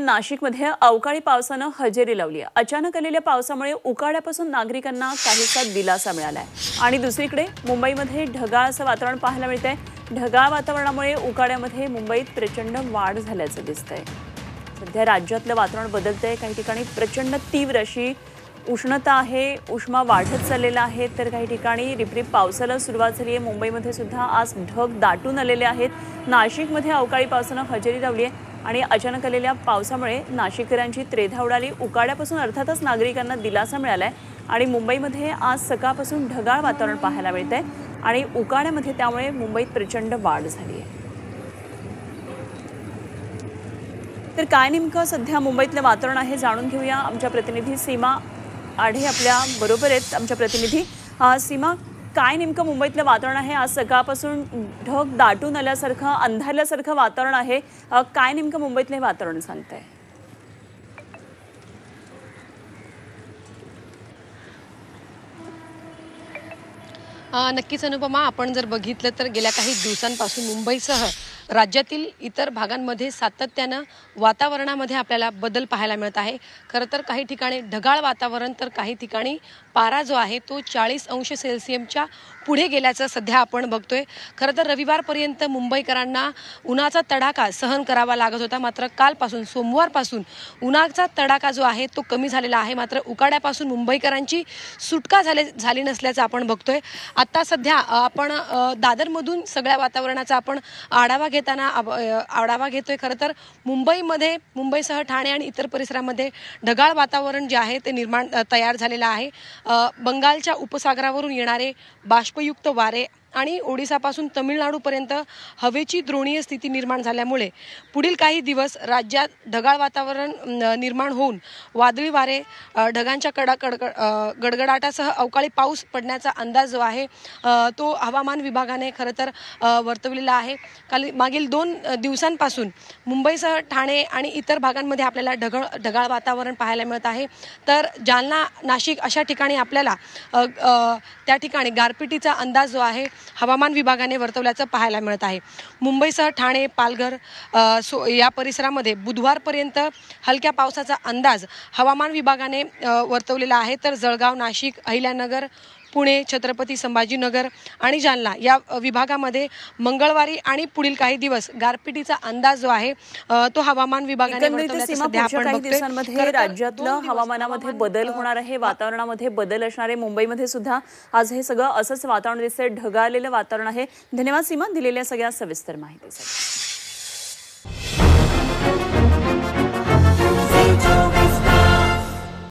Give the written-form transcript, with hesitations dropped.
नाशिकमध्ये अवकाळी पावसाने हजेरी लावली आहे। अचानक आलेल्या पावसामुळे उकाड्यापासून नागरिकांना काहीसा दिलासा मिळाला आहे आणि दुसरीकडे मुंबईमध्ये ढगाळ असं वातावरण पाहायला मिळतंय। ढगाळ वातावरणामुळे उकाड्यामध्ये मुंबईत प्रचंड वाढ झाल्याचं दिसतंय। सध्या राज्यातलं वातावरण बदलतंय, काही ठिकाणी प्रचंड तीव्र अशी उष्णता आहे, उष्मा वाढत चाललेला आहे, तर काही ठिकाणी रिपरिप पावसाला सुरुवात झाली आहे। मुंबईमध्ये सुद्धा आज ढग दाटून आलेले आहेत। नाशिकमध्ये अवकाळी पावसाने हजेरी लावली आहे आणि अचानक आलेल्या पावसामुळे नाशिककरांची त्रेधा उडाली। उकाड्यापासून अर्थातच नागरिकांना दिलासा मिळालाय आणि मुंबईमध्ये आज सकाळपासून ढगाळ वातावरण पाहायला मिळतंय आणि उकाड्यामध्ये त्यामुळे मुंबईत प्रचंड वाढ झाली आहे। तर काय नेमकं सध्या मुंबईतलं वातावरण आहे जाणून घेऊया। आमच्या प्रतिनिधी सीमा आढे आपल्या बरोबर आहेत। आमच्या प्रतिनिधी सीमा, काय नेमकं मुंबईतलं वातावरण आहे? आज सकाळपासून ढग दाटून आल्यासारखं अंधारल्यासारखं वातावरण आहे, काय नेमकं मुंबईतलं हे वातावरण सांगतंय? नक्कीच अनुपमा, आपण जर बघितलं तर गेल्या काही दिवसांपासून मुंबईसह राज्यातील इतर भागांमध्ये सातत्यानं वातावरणामध्ये आपल्याला बदल पाहायला मिळत आहे। खरं तर काही ठिकाणी ढगाळ वातावरण, तर काही ठिकाणी पारा जो आहे तो 40 अंश सेल्सियसच्या पुढे गेल्याचं सध्या आपण बघतोय। खरं तर रविवारपर्यंत मुंबईकरांना उन्हाचा तडाखा सहन करावा लागत होता, मात्र कालपासून सोमवारपासून उन्हाचा तडाखा जो आहे तो कमी झालेला आहे। मात्र उकाड्यापासून मुंबईकरांची सुटका झाली नसल्याचं आपण बघतोय। आता सध्या आपण दादरमधून सगळ्या वातावरणाचा आपण आढावा घेतोय। खरं तर मुंबईसह ठाणे आणि इतर परिसरामध्ये ढगाळ वातावरण जे आहे ते तयार झालेलं आहे। बंगालच्या उपसागरावरून येणारे बाष्पयुक्त वारे आणि ओडिसापासून तमिळनाडूपर्यंत हवेची द्रोणीय स्थिती निर्माण झाल्यामुळे पुढील काही दिवस राज्यात ढगाळ वातावरण निर्माण होऊन वादळी वारे, ढगांच्या गडगडाटासह अवकाळी पाऊस पडण्याचा अंदाज जो आहे तो हवामान विभागाने खरं तर वर्तवलेला आहे। मागील 2 दिवसांपासून मुंबईसह ठाणे आणि इतर भागांमध्ये आपल्याला ढगाळ वातावरण पाहायला मिळत आहे। तर जालना, नाशिक अशा ठिकाणी आपल्याला त्या ठिकाणी गारपिटीचा अंदाज जो आहे हवामान विभागाने वर्तवल्याचं पाहायला मिळत आहे। मुंबईसह ठाणे, पालघर या परिसरामध्ये बुधवारपर्यंत हलक्या पावसाचा अंदाज हवामान विभागाने वर्तवलेला आहे। तर जळगाव, नाशिक, अहिल्यानगर, पुणे, छत्रपती संभाजीनगर आणि जालना या विभागामध्ये मंगळवारी आणि पुढील काही दिवस गारपिटीचा अंदाज जो आहे तो हवामान विभागाने वर्तवल्याचं सध्या आपण काही दिवसांमध्ये राज्यातलं हवामानामध्ये बदल होणार आहे, वातावरणामध्ये बदल असणार आहे। मुंबईमध्ये सुद्धा आज हे सगळं असंच वातावरण दिसतंय, ढगाळलेलं वातावरण आहे। धन्यवाद सीमा, दिलेल्या सगळ्या सविस्तर माहितीसाठी।